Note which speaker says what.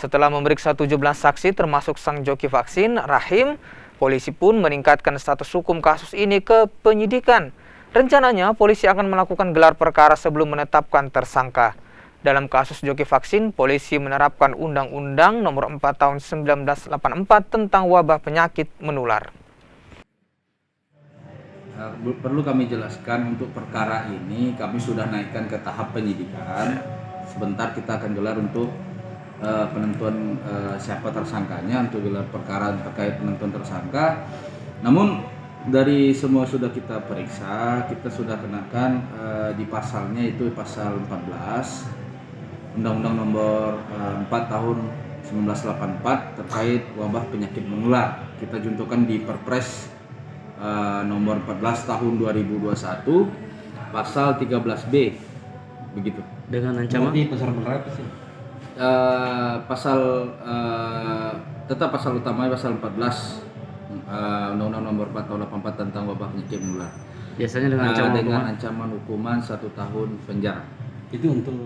Speaker 1: Setelah memeriksa 17 saksi termasuk sang joki vaksin, Rahim, polisi pun meningkatkan status hukum kasus ini ke penyidikan. Rencananya, polisi akan melakukan gelar perkara sebelum menetapkan tersangka. Dalam kasus joki vaksin, polisi menerapkan Undang-Undang Nomor 4 Tahun 1984 tentang wabah penyakit menular.
Speaker 2: Perlu kami jelaskan, untuk perkara ini kami sudah naikkan ke tahap penyidikan. Sebentar kita akan gelar untuk penentuan siapa tersangkanya, untuk gelar perkara terkait penentuan tersangka. Namun dari semua sudah kita periksa, kita sudah kenakan di pasalnya, itu pasal 14 Undang-Undang Nomor 4 Tahun 1984 terkait wabah penyakit menular. Kita juntukan di Perpres nomor 14 tahun 2021 pasal 13B begitu.
Speaker 3: Dengan ancaman
Speaker 2: pasal berapa sih? Tetap pasal utama pasal 14 Undang-Undang Nomor 4 Tahun 84 tentang wabah penyakit menular.
Speaker 3: Biasanya dengan ancaman
Speaker 2: ancaman hukuman 1 tahun penjara.
Speaker 4: Itu untuk